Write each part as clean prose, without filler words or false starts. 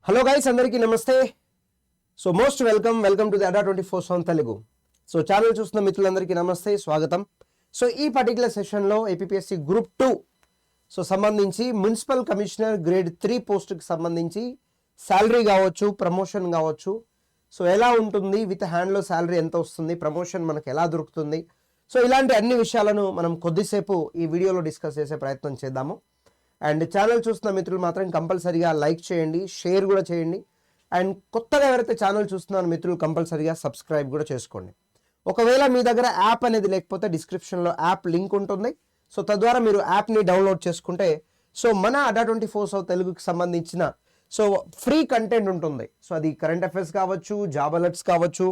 Hello guys, అందరికీ నమస్తే. So most welcome to the Adda24 Telugu. So channel చూస్తున్న మిత్రులందరికీ నమస్తే, స్వాగతం. సో ఈ పర్టికులర్ సెషన్లో ఏపీఎస్సి గ్రూప్ 2 సో సంబంధించి మున్సిపల్ కమిషనర్ గ్రేడ్ 3 పోస్ట్కి సంబంధించి శాలరీ కావచ్చు, ప్రమోషన్ కావచ్చు, సో ఎలా ఉంటుంది, విత్ హ్యాండ్లో శాలరీ ఎంత వస్తుంది, ప్రమోషన్ మనకు ఎలా దొరుకుతుంది, సో ఇలాంటి అన్ని విషయాలను మనం కొద్దిసేపు ఈ వీడియోలో డిస్కస్ చేసే ప్రయత్నం చేద్దాము. అండ్ ఛానల్ చూస్తున్న మిత్రులు మాత్రం కంపల్సరీగా లైక్ చేయండి, షేర్ కూడా చేయండి. అండ్ కొత్తగా ఎవరైతే ఛానల్ చూస్తున్నారో మిత్రులు కంపల్సరీగా సబ్స్క్రైబ్ కూడా చేసుకోండి. ఒకవేళ మీ దగ్గర యాప్ అనేది లేకపోతే డిస్క్రిప్షన్లో యాప్ లింక్ ఉంటుంది. సో తద్వారా మీరు యాప్ని డౌన్లోడ్ చేసుకుంటే సో మన Adda24 తెలుగుకి సంబంధించిన సో ఫ్రీ కంటెంట్ ఉంటుంది. సో అది కరెంట్ అఫైర్స్ కావచ్చు, జాబ్ అలర్ట్స్ కావచ్చు,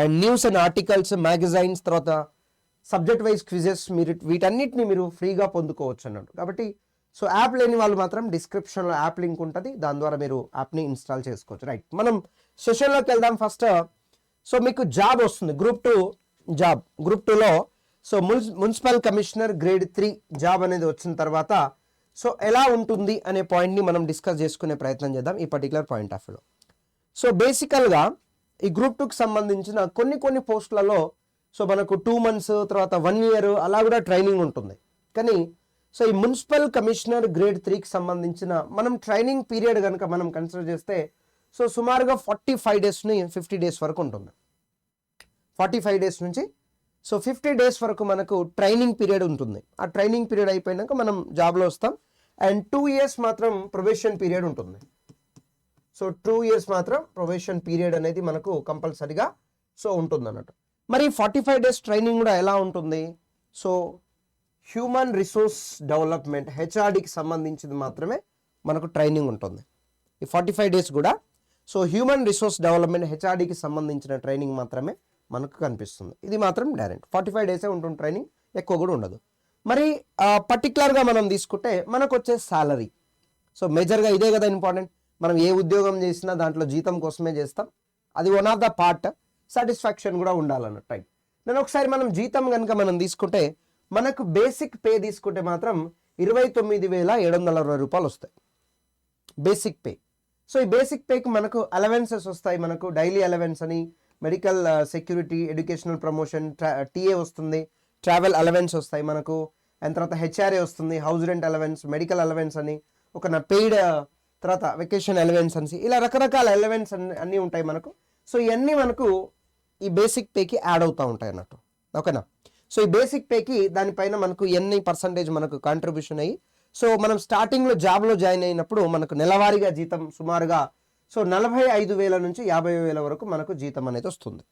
and news and articles, magazines, తర్వాత సబ్జెక్ట్ వైజ్ క్విజెస్, మీరు వీటన్నిటిని మీరు ఫ్రీగా పొందుకోవచ్చు అన్నట్టు. కాబట్టి సో యాప్ లేని వాళ్ళు మాత్రం డిస్క్రిప్షన్లో యాప్ లింక్ ఉంటుంది, దాని ద్వారా మీరు యాప్ని ఇన్స్టాల్ చేసుకోవచ్చు. రైట్, మనం సెషన్లోకి వెళ్దాం. ఫస్ట్ సో మీకు జాబ్ వస్తుంది, గ్రూప్ 2 జాబ్. గ్రూప్ 2లో so municipal commissioner grade 3 job అనేది వచ్చిన తర్వాత సో ఎలా ఉంటుంది అనే పాయింట్ని మనం డిస్కస్ చేసుకునే ప్రయత్నం చేద్దాం ఈ పర్టికులర్ పాయింట్ ఆఫ్ వ్యూలో. సో బేసికల్గా ఈ గ్రూప్ 2కి సంబంధించిన కొన్ని పోస్టులలో సో మనకు 2 months తర్వాత 1 year అలా కూడా ట్రైనింగ్ ఉంటుంది. కానీ సో ఈ మున్సిపల్ కమిషనర్ గ్రేడ్ 3కి సంబంధించిన మనం ట్రైనింగ్ పీరియడ్ కనుక మనం కన్సిడర్ చేస్తే సో సుమారుగా 45 days ని 50 days వరకు ఉంటుంది. 45 days నుంచి సో 50 days వరకు మనకు ట్రైనింగ్ పీరియడ్ ఉంటుంది. ఆ ట్రైనింగ్ పీరియడ్ అయిపోయినాక మనం జాబ్లో వస్తాం. అండ్ 2 years మాత్రం ప్రొబేషన్ పీరియడ్ ఉంటుంది. సో 2 years మాత్రం ప్రొబేషన్ పీరియడ్ అనేది మనకు కంపల్సరీగా సో ఉంటుంది అన్నట్టు. మరి 45 days ట్రైనింగ్ కూడా ఎలా ఉంటుంది? సో హ్యూమన్ రిసోర్స్ డెవలప్మెంట్ హెచ్ఆర్డికి సంబంధించింది మాత్రమే మనకు ట్రైనింగ్ ఉంటుంది ఈ 45 days కూడా. సో హ్యూమన్ రిసోర్స్ డెవలప్మెంట్ హెచ్ఆర్డికి సంబంధించిన ట్రైనింగ్ మాత్రమే మనకు కనిపిస్తుంది. ఇది మాత్రం డైరెక్ట్ 45 days ఉంటుంది ట్రైనింగ్, ఎక్కువ కూడా ఉండదు. మరి పర్టికులర్గా మనం తీసుకుంటే మనకు వచ్చే శాలరీ సో మేజర్గా ఇదే కదా ఇంపార్టెంట్. మనం ఏ ఉద్యోగం చేసినా దాంట్లో జీతం కోసమే చేస్తాం, అది one of the part. Satisfaction కూడా ఉండాలన్నట్టు. రైట్, నేను ఒకసారి మనం జీతం కనుక మనం తీసుకుంటే మనకు బేసిక్ పే తీసుకుంటే మాత్రం 29,760 రూపాయలు వస్తాయి బేసిక్ పే. సో ఈ బేసిక్ పేకి మనకు అలవెన్సెస్ వస్తాయి. మనకు డైలీ అలవెన్స్ అని, medical security, educational promotion, TA వస్తుంది, ట్రావెల్ అలవెన్స్ వస్తాయి మనకు, అండ్ తర్వాత హెచ్ఆర్ఏ వస్తుంది, house rent allowance, medical allowance అని, ఒక పెయిడ్ తర్వాత వెకేషన్ అలవెన్స్ అని, ఇలా రకరకాల అలవెన్స్ అన్నీ ఉంటాయి మనకు. సో ఇవన్నీ మనకు ఈ బేసిక్ పేకి యాడ్ అవుతూ ఉంటాయి అన్నట్టు. ఓకేనా? సో ఈ బేసిక్ పేకి దానిపైన మనకు ఎన్ని పర్సంటేజ్ మనకు కాంట్రిబ్యూషన్ అయ్యి సో మనం స్టార్టింగ్లో జాబ్లో జాయిన్ అయినప్పుడు మనకు నెలవారీగా జీతం సుమారుగా సో 45,000 నుంచి 50,000 వరకు మనకు జీతం అనేది వస్తుంది.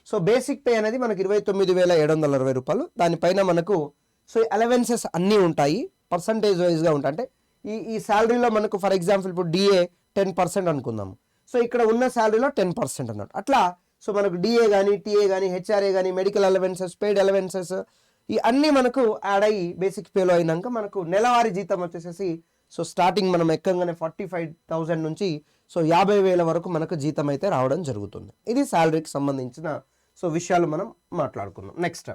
సో బేసిక్ పే అనేది మనకు 29,760 రూపాయలు. దానిపైన మనకు సో అలవెన్సెస్ అన్నీ ఉంటాయి, పర్సంటేజ్ వైజ్గా ఉంటాయి. అంటే ఈ శాలరీలో మనకు ఫర్ ఎగ్జాంపుల్ ఇప్పుడు డిఏ 10% అనుకుందాము. సో ఇక్కడ ఉన్న శాలరీలో 10% అన్నట్టు. అట్లా సో మనకు డిఏ కానీ, టీఏ కానీ, హెచ్ఆర్ఏ కానీ, మెడికల్ అలవెన్సెస్, పెయిడ్ అలవెన్సెస్ ఈ అన్నీ మనకు యాడ్ అయ్యి బేసిక్ పేలో అయినాక మనకు నెలవారీ జీతం వచ్చేసేసి సో స్టార్టింగ్ మనం ఎక్కగానే 45,000 నుంచి సో 50,000 వరకు మనకు జీతం అయితే రావడం జరుగుతుంది. ఇది శాలరీకి సంబంధించిన సో విషయాలు మనం మాట్లాడుకుందాం. నెక్స్ట్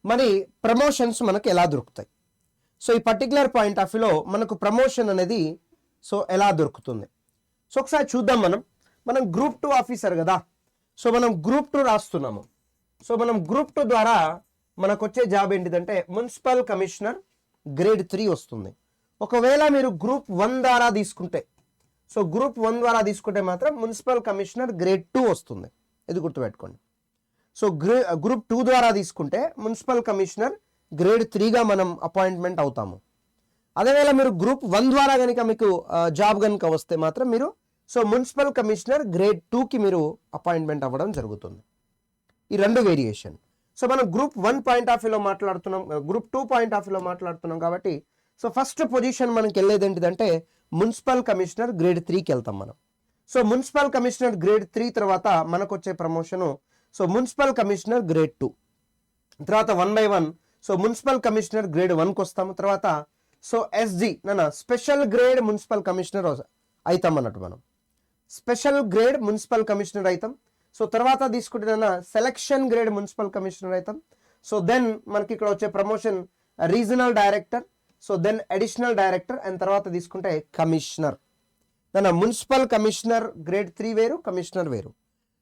మరి ప్రమోషన్స్ మనకు ఎలా దొరుకుతాయి? సో ఈ పర్టికులర్ పాయింట్ ఆఫ్ వ్యూలో మనకు ప్రమోషన్ అనేది సో ఎలా దొరుకుతుంది? సో ఒకసారి చూద్దాం. మనం గ్రూప్ 2 ఆఫీసర్ కదా, సో మనం గ్రూప్ 2 రాస్తున్నాము. సో మనం గ్రూప్ 2 ద్వారా మనకు వచ్చే జాబ్ ఏంటిదంటే మున్సిపల్ కమిషనర్ గ్రేడ్ 3 వస్తుంది. ఒకవేళ మీరు గ్రూప్ 1 ద్వారా తీసుకుంటే సో గ్రూప్ 1 ద్వారా తీసుకుంటే మాత్రం మున్సిపల్ కమిషనర్ గ్రేడ్ 2 వస్తుంది. ఇది గుర్తుపెట్టుకోండి. సో గ్రూప్ 2 ద్వారా తీసుకుంటే మున్సిపల్ కమిషనర్ గ్రేడ్ 3గా మనం అపాయింట్మెంట్ అవుతాము. అదేవేళ మీరు గ్రూప్ 1 ద్వారా కనుక మీకు జాబ్ కనుక వస్తే మాత్రం మీరు సో మున్సిపల్ కమిషనర్ గ్రేడ్ 2కి మీరు అపాయింట్మెంట్ అవ్వడం జరుగుతుంది. ఈ రెండు వేరియేషన్. సో మనం గ్రూప్ 1 పాయింట్ ఆఫ్ వ్యూలో మాట్లాడుతున్నాం, గ్రూప్ 2 పాయింట్ ఆఫ్ వ్యూలో మాట్లాడుతున్నాం కాబట్టి సో ఫస్ట్ పొజిషన్ మనకి వెళ్ళేది ఏంటిదంటే మున్సిపల్ కమిషనర్ గ్రేడ్ 3కి వెళ్తాం మనం. సో మున్సిపల్ కమిషనర్ గ్రేడ్ 3 తర్వాత మనకు వచ్చే promotion so municipal commissioner grade 2 తర్వాత 1 by 1 so municipal commissioner grade 1కి వస్తాము. తర్వాత so SG special grade municipal commissioner అవుతాం అన్నట్టు. మనం స్పెషల్ గ్రేడ్ మున్సిపల్ కమిషనర్ అవుతాం. సో తర్వాత తీసుకుంటే సెలక్షన్ గ్రేడ్ మున్సిపల్ కమిషనర్ అవుతాం. సో దెన్ మనకి ఇక్కడ వచ్చే promotion regional director, so then additional director, and తర్వాత తీసుకుంటే కమిషనర్. దాని మున్సిపల్ కమిషనర్ గ్రేడ్ 3 వేరు, కమిషనర్ వేరు.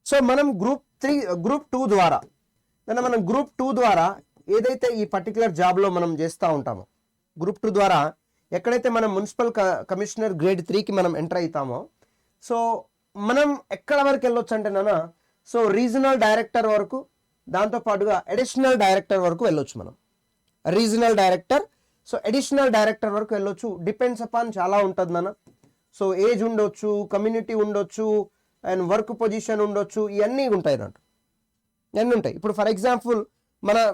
సో మనం గ్రూప్ 2 ద్వారా మనం గ్రూప్ 2 ద్వారా ఏదైతే ఈ పర్టికులర్ జాబ్లో మనం చేస్తూ ఉంటామో, గ్రూప్ 2 ద్వారా ఎక్కడైతే మనం మున్సిపల్ కమిషనర్ గ్రేడ్ 3కి మనం ఎంటర్ అవుతామో, సో మనం ఎక్కడ వరకు వెళ్ళొచ్చు అంటే నాన్న, సో రీజనల్ డైరెక్టర్ వరకు, దాంతోపాటుగా అడిషనల్ డైరెక్టర్ వరకు వెళ్ళొచ్చు మనం. Regional director, so additional director వరకు వెళ్ళొచ్చు. డిపెండ్స్ అపాన్ చాలా ఉంటుంది నాన్న. సో ఏజ్ ఉండొచ్చు, కమ్యూనిటీ ఉండొచ్చు, అండ్ వర్క్ పొజిషన్ ఉండొచ్చు, ఇవన్నీ ఉంటాయి అన్నట్టు, ఇవన్నీ ఉంటాయి. ఇప్పుడు ఫర్ ఎగ్జాంపుల్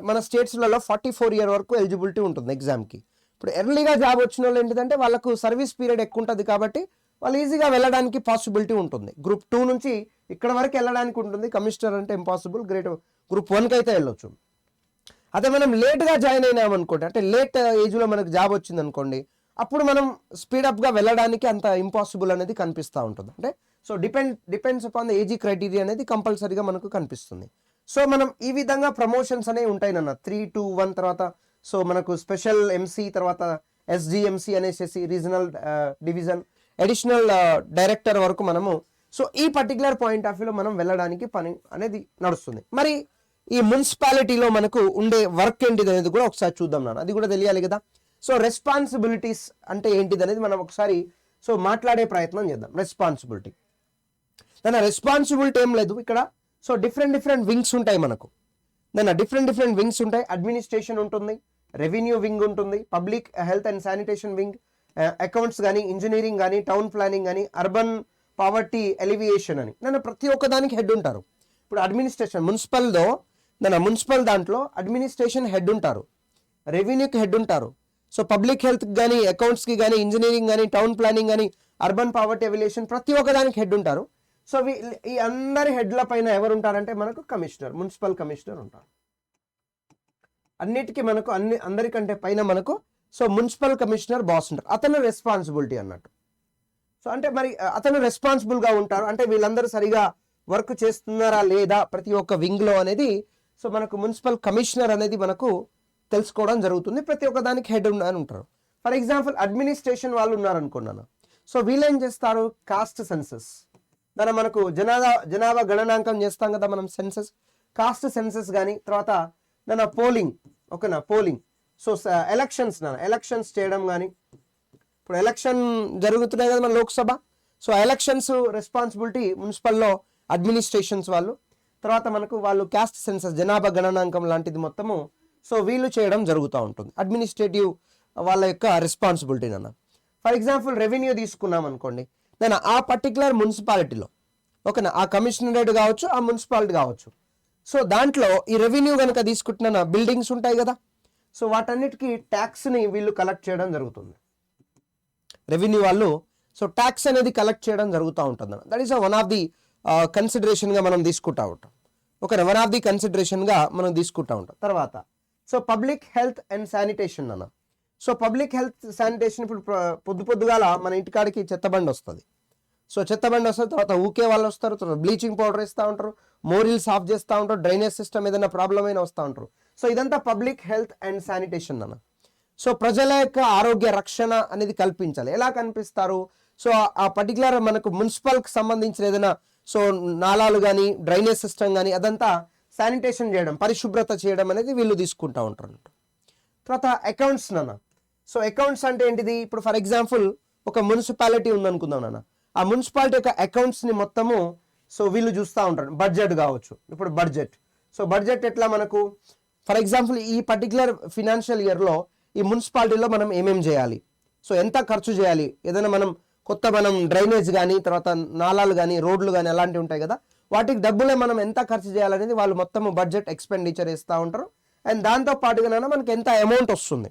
మన స్టేట్స్లలో 44 year వరకు ఎలిజిబిలిటీ ఉంటుంది ఎగ్జామ్కి. ఇప్పుడు ఎర్లీగా జాబ్ వచ్చిన వాళ్ళు ఏంటిదంటే వాళ్ళకు సర్వీస్ పీరియడ్ ఎక్కువ ఉంటుంది కాబట్టి వాళ్ళు ఈజీగా వెళ్ళడానికి పాసిబిలిటీ ఉంటుంది. గ్రూప్ 2 నుంచి ఇక్కడ వరకు వెళ్ళడానికి ఉంటుంది. కమిషనర్ అంటే ఇంపాసిబుల్, గ్రూప్ 1కి అయితే వెళ్ళొచ్చు. అదే మనం లేట్గా జాయిన్ అయినాం అనుకోండి, అంటే లేట్ ఏజ్లో మనకు జాబ్ వచ్చింది అనుకోండి, అప్పుడు మనం స్పీడప్గా వెళ్ళడానికి అంత ఇంపాసిబుల్ అనేది కనిపిస్తూ ఉంటుంది. అంటే so depends upon the age criteria అనేది కంపల్సరీగా మనకు కనిపిస్తుంది. సో మనం ఈ విధంగా ప్రమోషన్స్ అనేవి ఉంటాయి నాన్న. 3 to 1 తర్వాత సో మనకు స్పెషల్ ఎంసీ, తర్వాత ఎస్జిఎంసీ అనేసి రీజనల్ డివిజన్, అడిషనల్ డైరెక్టర్ వరకు మనము సో ఈ పర్టికులర్ పాయింట్ ఆఫ్ వ్యూలో మనం వెళ్ళడానికి పని అనేది నడుస్తుంది. మరి ఈ మున్సిపాలిటీలో మనకు ఉండే వర్క్ ఏంటిది అనేది కూడా ఒకసారి చూద్దాం నాన్న, అది కూడా తెలియాలి కదా. సో రెస్పాన్సిబిలిటీస్ అంటే ఏంటిది అనేది మనం ఒకసారి సో మాట్లాడే ప్రయత్నం చేద్దాం. రెస్పాన్సిబిలిటీ ఏం లేదు ఇక్కడ. సో డిఫరెంట్ వింగ్స్ ఉంటాయి మనకు. డిఫరెంట్ వింగ్స్ ఉంటాయి. అడ్మినిస్ట్రేషన్ ఉంటుంది, రెవెన్యూ వింగ్ ఉంటుంది, public health and sanitation wing, accounts కానీ, ఇంజనీరింగ్ కానీ, టౌన్ ప్లానింగ్ కానీ, అర్బన్ పావర్టీ ఎలివియేషన్ అని ప్రతి ఒక్క దానికి హెడ్ ఉంటారు. ఇప్పుడు అడ్మినిస్ట్రేషన్ మున్సిపల్ దాంట్లో అడ్మినిస్ట్రేషన్ హెడ్ ఉంటారు, రెవెన్యూకి హెడ్ ఉంటారు. సో పబ్లిక్ హెల్త్కి కానీ, అకౌంట్స్కి కానీ, ఇంజనీరింగ్ కానీ, టౌన్ ప్లానింగ్ కానీ, అర్బన్ పావర్టీ ఎలివియేషన్ ప్రతి ఒక్క దానికి హెడ్ ఉంటారు. సో ఈ అందరి హెడ్ల పైన ఎవరు ఉంటారంటే మనకు కమిషనర్, మున్సిపల్ కమిషనర్ ఉంటారు. అన్నిటికీ మనకు అందరికంటే పైన మనకు సో మున్సిపల్ కమిషనర్ బాస్ ఉంటారు. అతను రెస్పాన్సిబిలిటీ అన్నట్టు. సో అంటే మరి అతను రెస్పాన్సిబుల్గా ఉంటారు. అంటే వీళ్ళందరూ సరిగా వర్క్ చేస్తున్నారా లేదా ప్రతి ఒక్క వింగ్లో అనేది సో మనకు మున్సిపల్ కమిషనర్ అనేది మనకు తెలుసుకోవడం జరుగుతుంది. ప్రతి ఒక్క దానికి హెడ్ అని ఉంటారు. ఫర్ ఎగ్జాంపుల్ అడ్మినిస్ట్రేషన్ వాళ్ళు ఉన్నారనుకున్నాను. సో వీళ్ళు ఏం చేస్తారు, కాస్ట్ సెన్సస్, మనకు జనాభా గణనాంకం చేస్తాం కదా మనం, సెన్సస్, కాస్ట్ సెన్సస్ కానీ, తర్వాత పోలింగ్, ఓకేనా, పోలింగ్. సో ఎలక్షన్స్ చేయడం కానీ, ఇప్పుడు ఎలక్షన్ జరుగుతున్నాయి కదా మన లోక్సభ. సో ఎలక్షన్స్ రెస్పాన్సిబిలిటీ మున్సిపల్లో అడ్మినిస్ట్రేషన్స్ వాళ్ళు. తర్వాత మనకు వాళ్ళు కాస్ట్ సెన్సస్, జనాభా గణనాంకం లాంటిది మొత్తము సో వీళ్ళు చేయడం జరుగుతూ ఉంటుంది. అడ్మినిస్ట్రేటివ్ వాళ్ళ యొక్క రెస్పాన్సిబిలిటీ అన్న. ఫర్ ఎగ్జాంపుల్ రెవెన్యూ తీసుకున్నాం అనుకోండి, ఆ పర్టికులర్ మున్సిపాలిటీలో, ఓకేనా, ఆ కమిషనరేట్ కావచ్చు, ఆ మున్సిపాలిటీ కావచ్చు. సో దాంట్లో ఈ రెవెన్యూ కనుక తీసుకుంటున్న బిల్డింగ్స్ ఉంటాయి కదా, సో వాటన్నిటికీ ట్యాక్స్ని వీళ్ళు కలెక్ట్ చేయడం జరుగుతుంది. రెవెన్యూ వాళ్ళు సో ట్యాక్స్ అనేది కలెక్ట్ చేయడం జరుగుతూ ఉంటుంది. That is one of the కన్సిడరేషన్గా మనం తీసుకుంటా ఉంటాం. ఓకేనా, వన్ ఆఫ్ ది కన్సిడరేషన్గా మనం తీసుకుంటా ఉంటాం. తర్వాత so public health and sanitation అన్న. సో పబ్లిక్ హెల్త్ శానిటేషన్ ఇప్పుడు పొద్దుగాల మన ఇంటికాడికి చెత్తబండి వస్తుంది. సో చెత్తబండి వస్తుంది, తర్వాత ఊకే వాళ్ళు వస్తారు, తర్వాత బ్లీచింగ్ పౌడర్ వేస్తూ ఉంటారు, మోరీలు సాఫ్ చేస్తూ ఉంటారు, డ్రైనేజ్ సిస్టమ్ ఏదైనా ప్రాబ్లం అయినా వస్తూ ఉంటారు. సో ఇదంతా పబ్లిక్ హెల్త్ అండ్ శానిటేషన్ అన్న. సో ప్రజల యొక్క ఆరోగ్య రక్షణ అనేది కల్పించాలి. ఎలా కనిపిస్తారు, సో ఆ పర్టికులర్ మనకు మున్సిపల్కి సంబంధించిన ఏదైనా సో నాలాలు కానీ, డ్రైనేజ్ సిస్టమ్ కానీ అదంతా శానిటేషన్ చేయడం, పరిశుభ్రత చేయడం అనేది వీళ్ళు తీసుకుంటూ ఉంటారు. తర్వాత అకౌంట్స్ నాన్న. సో అకౌంట్స్ అంటే ఏంటిది, ఇప్పుడు ఫర్ ఎగ్జాంపుల్ ఒక మున్సిపాలిటీ ఉందనుకుందాం నాన్న, ఆ మున్సిపాలిటీ యొక్క అకౌంట్స్ని మొత్తము సో వీళ్ళు చూస్తూ ఉంటారు. బడ్జెట్ కావచ్చు, ఇప్పుడు బడ్జెట్ ఎట్లా మనకు, ఫర్ ఎగ్జాంపుల్ ఈ పర్టికులర్ ఫినాన్షియల్ ఇయర్లో ఈ మున్సిపాలిటీలో మనం ఏమేమి చేయాలి, సో ఎంత ఖర్చు చేయాలి, ఏదైనా మనం డ్రైనేజ్ కానీ, తర్వాత నాలాలు కానీ, రోడ్లు కానీ అలాంటివి ఉంటాయి కదా, వాటికి డబ్బులే మనం ఎంత ఖర్చు చేయాలనేది వాళ్ళు మొత్తం బడ్జెట్ ఎక్స్పెండిచర్ వేస్తూ ఉంటారు. అండ్ దాంతో పాటుగా మనకి ఎంత అమౌంట్ వస్తుంది,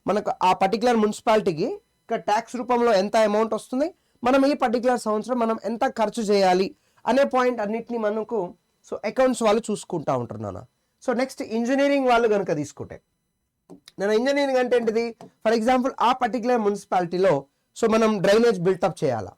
మనకు ఆ పర్టికులర్ మున్సిపాలిటీకి ఇక్కడ ట్యాక్స్ రూపంలో ఎంత అమౌంట్ వస్తుంది, మనం ఈ పర్టికులర్ సంవత్సరం మనం ఎంత ఖర్చు చేయాలి అనే పాయింట్ అన్నిటిని మనకు సో అకౌంట్స్ వాళ్ళు చూసుకుంటూ ఉంటారు నాన్న. సో నెక్స్ట్ ఇంజనీరింగ్ వాళ్ళు కనుక తీసుకుంటే, ఇంజనీరింగ్ అంటే ఏంటిది, ఫర్ ఎగ్జాంపుల్ ఆ పర్టికులర్ మున్సిపాలిటీలో సో మనం డ్రైనేజ్ బిల్టప్ చేయాలా,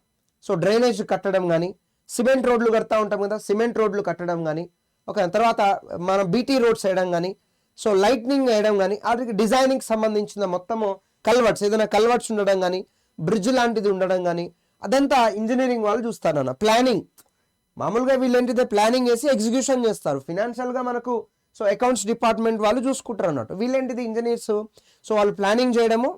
సో డ్రైనేజ్ కట్టడం కానీ, సిమెంట్ రోడ్లు కడతా ఉంటాం కదా, సిమెంట్ రోడ్లు కట్టడం కానీ, ఒక తర్వాత మనం బీటీ రోడ్స్ వేయడం కానీ, సో లైట్నింగ్ వేయడం కానీ, వాటికి డిజైనింగ్ సంబంధించిన మొత్తము కల్వర్ట్స్, ఏదైనా కల్వర్ట్స్ ఉండడం కానీ, బ్రిడ్జ్ లాంటిది ఉండడం కానీ, అదంతా ఇంజనీరింగ్ వాళ్ళు చూస్తారన్న. ప్లానింగ్ మామూలుగా వీళ్ళు ఏంటిదే ప్లానింగ్ చేసి ఎగ్జిక్యూషన్ చేస్తారు. ఫినాన్షియల్గా మనకు సో అకౌంట్స్ డిపార్ట్మెంట్ వాళ్ళు చూసుకుంటారు అన్నట్టు. వీళ్ళేంటిది ఇంజనీర్స్, సో వాళ్ళు ప్లానింగ్ చేయడము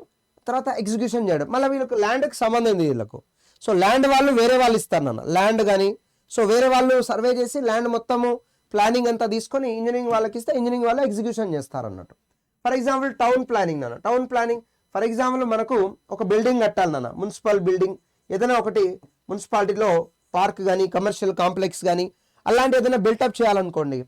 తర్వాత ఎగ్జిక్యూషన్ చేయడం. మళ్ళీ వీళ్ళకి ల్యాండ్కి సంబంధం ఉంది వీళ్ళకు. సో ల్యాండ్ వాళ్ళు వేరే వాళ్ళు ఇస్తారు నాన్న ల్యాండ్ కానీ. సో వేరే వాళ్ళు సర్వే చేసి ల్యాండ్ మొత్తము ప్లానింగ్ అంతా తీసుకొని ఇంజనీరింగ్ వాళ్ళకి ఇస్తే ఇంజనీరింగ్ వాళ్ళు ఎగ్జిక్యూషన్ చేస్తారు అన్నట్టు. ఫర్ ఎగ్జాంపుల్ టౌన్ ప్లానింగ్ నాన్న. టౌన్ ప్లానింగ్ ఫర్ ఎగ్జాంపుల్ మనకు ఒక బిల్డింగ్ కట్టాలి నాన్న, మున్సిపల్ బిల్డింగ్ ఏదైనా ఒకటి మున్సిపాలిటీలో పార్క్ కానీ కమర్షియల్ కాంప్లెక్స్ కానీ అలాంటి ఏదైనా బిల్టప్ చేయాలనుకోండి,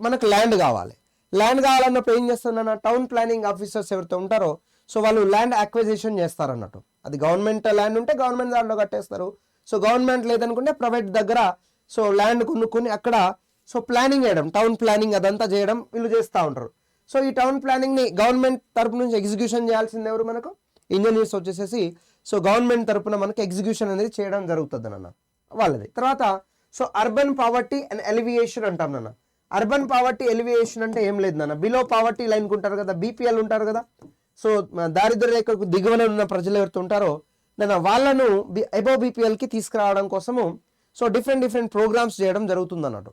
మనకు ల్యాండ్ కావాలి. ల్యాండ్ కావాలన్నప్పుడు ఏం చేస్తారన్న, టౌన్ ప్లానింగ్ ఆఫీసర్స్ ఎవరైతే ఉంటారో సో వాళ్ళు ల్యాండ్ అక్విజిషన్ చేస్తారన్నట్టు. అది గవర్నమెంట్ ల్యాండ్ ఉంటే గవర్నమెంట్ దాంట్లో కట్టేస్తారు. సో గవర్నమెంట్ లేదనుకుంటే ప్రైవేట్ దగ్గర సో ల్యాండ్ కొనుక్కొని అక్కడ సో ప్లానింగ్ చేయడం, టౌన్ ప్లానింగ్ అదంతా చేయడం వీళ్ళు చేస్తూ ఉంటారు. సో ఈ టౌన్ ప్లానింగ్ని గవర్నమెంట్ తరపు నుంచి ఎగ్జిక్యూషన్ చేయాల్సింది ఎవరు, మనకు ఇంజనీర్స్ వచ్చేసేసి సో గవర్నమెంట్ తరపున మనకు ఎగ్జిక్యూషన్ అనేది చేయడం జరుగుతుంది అన్న వాళ్ళది. తర్వాత so urban poverty and alleviation అంటాం నాన్న. అర్బన్ పావర్టీ ఎలివియేషన్ అంటే ఏం లేదు నాన్న, బిలో పావర్టీ లైన్ ఉంటారు కదా, బీపీఎల్ ఉంటారు కదా. సో దారిద్ర్య రేఖకు దిగువన ఉన్న ప్రజలు ఎవరైతే ఉంటారో నేను వాళ్ళను అబోవ్ బీపీఎల్కి తీసుకురావడం కోసము సో డిఫరెంట్ ప్రోగ్రామ్స్ చేయడం జరుగుతుంది అన్నట్టు.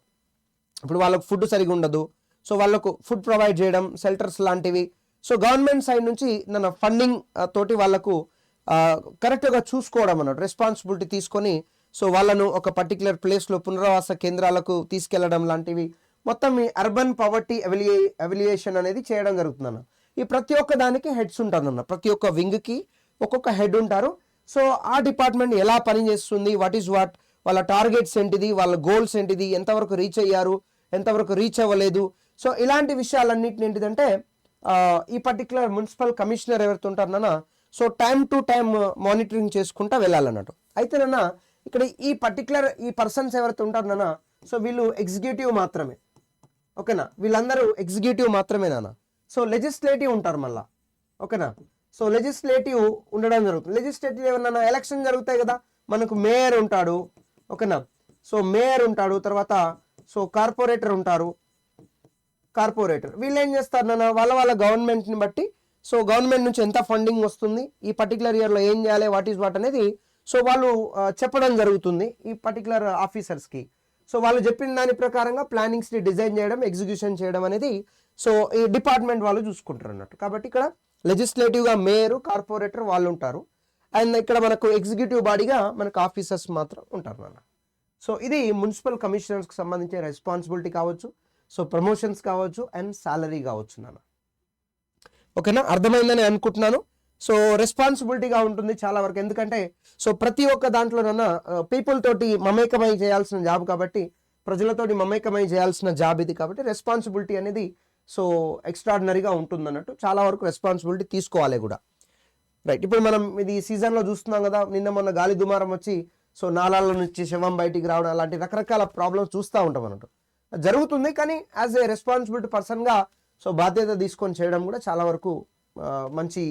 ఇప్పుడు వాళ్ళకు ఫుడ్ సరిగా ఉండదు, సో వాళ్ళకు ఫుడ్ ప్రొవైడ్ చేయడం, షెల్టర్స్ లాంటివి. సో గవర్నమెంట్ సైడ్ నుంచి నన్ను ఫండింగ్ తోటి వాళ్ళకు కరెక్ట్గా చూసుకోవడం అన్నట్టు, రెస్పాన్సిబిలిటీ తీసుకొని సో వాళ్ళను ఒక పర్టికులర్ ప్లేస్లో పునరావాస కేంద్రాలకు తీసుకెళ్లడం లాంటివి మొత్తం ఈ అర్బన్ పవర్టీ ఎవిలియేషన్ అనేది చేయడం జరుగుతుంది అన్న. ఈ ప్రతి ఒక్క దానికి హెడ్స్ ఉంటారు అన్న, ప్రతి ఒక్క వింగ్కి ఒక్కొక్క హెడ్ ఉంటారు. సో ఆ డిపార్ట్మెంట్ ఎలా పనిచేస్తుంది, వాట్ ఈస్ వాట్, వాళ్ళ టార్గెట్స్ ఏంటిది, వాళ్ళ గోల్స్ ఏంటిది, ఎంతవరకు రీచ్ అయ్యారు, ఎంతవరకు రీచ్ అవ్వలేదు. సో ఇలాంటి విషయాలన్నింటిని ఏంటిదంటే ఈ పర్టికులర్ మున్సిపల్ కమిషనర్ ఎవరైతే ఉంటారన్న so time to time monitoring చేసుకుంటా వెళ్ళాలన్నట్టు. అయితే నాన్న ఇక్కడ ఈ పర్టికులర్ ఈ పర్సన్స్ ఎవరైతే ఉంటారన్న సో వీళ్ళు ఎగ్జిక్యూటివ్ మాత్రమే, ఓకేనా, వీళ్ళందరూ ఎగ్జిక్యూటివ్ మాత్రమే నాన్న. సో లెజిస్లేటివ్ ఉంటారు మళ్ళా, ఓకేనా. సో లెజిస్లేటివ్ ఉండడం జరుగుతుంది. లెజిస్లేటివ్ ఏమన్నా ఎలక్షన్ జరుగుతాయి కదా, మనకు మేయర్ ఉంటాడు, ఓకేనా. సో మేయర్ ఉంటాడు, తర్వాత సో కార్పొరేటర్ ఉంటారు. కార్పొరేటర్ వీళ్ళు ఏం చేస్తారు నాన్న, వాళ్ళ గవర్నమెంట్ని బట్టి సో గవర్నమెంట్ నుంచి ఎంత ఫండింగ్ వస్తుంది, ఈ పర్టికులర్ ఇయర్లో ఏం చేయాలి, వాట్ ఈస్ వాట్ అనేది సో వాళ్ళు చెప్పడం జరుగుతుంది ఈ పర్టికులర్ ఆఫీసర్స్కి. సో వాళ్ళు చెప్పిన దాని ప్రకారంగా ప్లానింగ్స్ని డిజైన్ చేయడం, ఎగ్జిక్యూషన్ చేయడం అనేది సో ఈ డిపార్ట్మెంట్ వాళ్ళు చూసుకుంటారు అన్నట్టు. కాబట్టి ఇక్కడ లెజిస్లేటివ్గా మేయర్, కార్పొరేటర్ వాళ్ళు ఉంటారు. అండ్ ఇక్కడ మనకు ఎగ్జిక్యూటివ్ బాడీగా మనకు ఆఫీసర్స్ మాత్రం ఉంటారు నాన్న. సో ఇది మున్సిపల్ కమిషనర్స్కి సంబంధించిన రెస్పాన్సిబిలిటీ కావచ్చు, సో ప్రమోషన్స్ కావచ్చు అండ్ సాలరీ కావచ్చు నాన్న. ఓకేనా, అర్థమైందని అనుకుంటున్నాను. సో రెస్పాన్సిబిలిటీగా ఉంటుంది చాలా వరకు, ఎందుకంటే సో ప్రతి ఒక్క దాంట్లోనన్నా పీపుల్ తోటి మమేకమై చేయాల్సిన జాబ్ కాబట్టి, ప్రజలతోటి మమేకమై చేయాల్సిన జాబ్ ఇది కాబట్టి రెస్పాన్సిబిలిటీ అనేది సో ఎక్స్ట్రాడినరీగా ఉంటుంది అన్నట్టు. చాలా వరకు రెస్పాన్సిబిలిటీ తీసుకోవాలి కూడా, రైట్. ఇప్పుడు మనం ఇది సీజన్లో చూస్తున్నాం కదా, నిన్న మొన్న గాలి దుమారం వచ్చి సో నాలాల నుంచి శవం బయటికి రావడం అలాంటి రకరకాల ప్రాబ్లమ్స్ చూస్తూ ఉంటాం అన్నట్టు, జరుగుతుంది. కానీ యాజ్ ఏ రెస్పాన్సిబిలిటీ పర్సన్గా సో బాధ్యత తీసుకొని చేయడం కూడా చాలా వరకు మంచి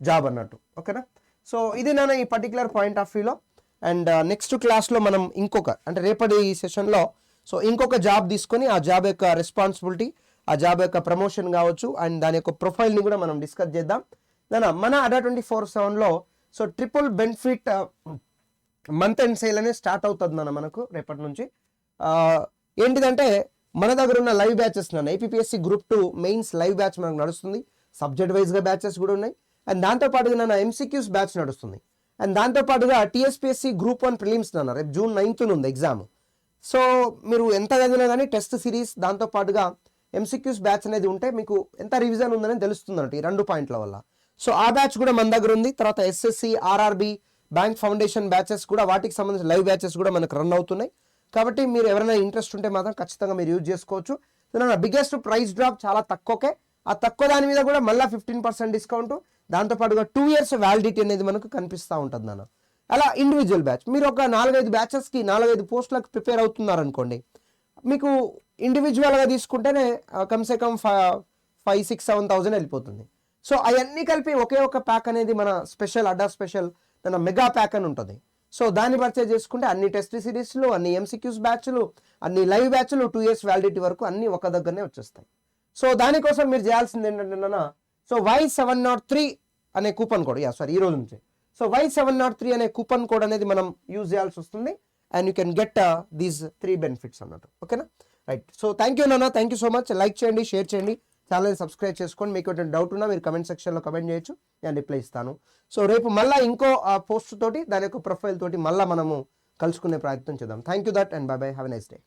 జాబ్ అన్నట్టు, ఓకేనా. సో ఇది నాన్న ఈ పర్టికులర్ పాయింట్ ఆఫ్ వ్యూలో. అండ్ నెక్స్ట్ క్లాస్లో మనం ఇంకొక అంటే రేపటి సెషన్లో సో ఇంకొక జాబ్ తీసుకొని ఆ జాబ్ యొక్క రెస్పాన్సిబిలిటీ, ఆ జాబ్ యొక్క ప్రమోషన్ కావచ్చు అండ్ దాని యొక్క ప్రొఫైల్ని కూడా మనం డిస్కస్ చేద్దాం. దాని మన అడా 24/7లో so triple benefit month and sale అనేది స్టార్ట్ అవుతుంది నాన్న మనకు రేపటి నుంచి. ఏంటిదంటే మన దగ్గర ఉన్న లైవ్ బ్యాచెస్ నాన్న, APSC group 2 mains live batch మనకు నడుస్తుంది. సబ్జెక్ట్ వైజ్గా బ్యాచెస్ కూడా ఉన్నాయి. అండ్ దాంతోపాటుగా నాన్న ఎంసీక్యూస్ బ్యాచ్ నడుస్తుంది. అండ్ దాంతోపాటుగా టీఎస్పీఎస్సి గ్రూప్ 1 ప్రిలిమ్స్ నాన్న రేపు June 9th ఉంది ఎగ్జామ్. సో మీరు ఎంత చదివినా కానీ టెస్ట్ సిరీస్ దాంతోపాటుగా ఎంసీక్యూస్ బ్యాచ్ అనేది ఉంటే మీకు ఎంత రివిజన్ ఉందని తెలుస్తుంది అన్నట్టు ఈ 2 పాయింట్ల వల్ల. సో ఆ బ్యాచ్ కూడా మన దగ్గర ఉంది. తర్వాత SSC, RRB, bank foundation batches కూడా వాటికి సంబంధించిన లైవ్ బ్యాచెస్ కూడా మనకు రన్ అవుతున్నాయి. కాబట్టి మీరు ఎవరైనా ఇంట్రెస్ట్ ఉంటే మాత్రం ఖచ్చితంగా మీరు యూజ్ చేసుకోవచ్చు. బిగ్గెస్ట్ ప్రైస్ డ్రాప్ చాలా తక్కువకే, ఆ తక్కువ దాని మీద కూడా మళ్ళీ 15% డిస్కౌంట్, దాంతోపాటుగా 2 years వ్యాలిడిటీ అనేది మనకు కనిపిస్తూ ఉంటుంది నాన్న. అలా ఇండివిజువల్ బ్యాచ్ మీరు ఒక 4-5 బ్యాచెస్కి 4-5 పోస్టులకు ప్రిపేర్ అవుతున్నారనుకోండి, మీకు ఇండివిజువల్గా తీసుకుంటేనే కమ్సే కమ్ 5,000-6,000-7,000 వెళ్ళిపోతుంది. సో అవన్నీ కలిపి ఒకే ఒక ప్యాక్ అనేది మన స్పెషల్ అడ్డా స్పెషల్ మన మెగా ప్యాక్ అని ఉంటుంది. సో దాన్ని పర్చేజ్ చేసుకుంటే అన్ని టెస్ట్ సిరీస్లు, అన్ని ఎంసీక్యూస్ బ్యాచ్లు, అన్ని లైవ్ బ్యాచ్లు 2 years వ్యాలిడిటీ వరకు అన్ని ఒక దగ్గరనే వచ్చేస్తాయి. సో దానికోసం మీరు చేయాల్సింది ఏంటంటే సో Y703 అనే కూపన్ కోడ్ ఈ రోజు నుంచి సో Y703 అనే కూపన్ కోడ్ అనేది మనం యూజ్ చేయాల్సి వస్తుంది and you can get these 3 benefits అన్నట్టు. ఓకేనా, రైట్. సో థ్యాంక్ యూ నాన్న, thank you so much. Like చేయండి, షేర్ చేయండి, ఛానల్ని సబ్స్క్రైబ్ చేసుకోండి. మీకు ఏదైనా డౌట్ ఉన్నా మీరు కమెంట్ సెక్షన్లో కమెంట్ చేయొచ్చు, నేను రిప్లై ఇస్తాను. సో రేపు మళ్ళీ ఇంకో పోస్ట్ తోటి దాని యొక్క ప్రొఫైల్ తోటి మళ్ళీ మనము కలుసుకునే ప్రయత్నం చేద్దాం. Thank you that and by by, have a nice day.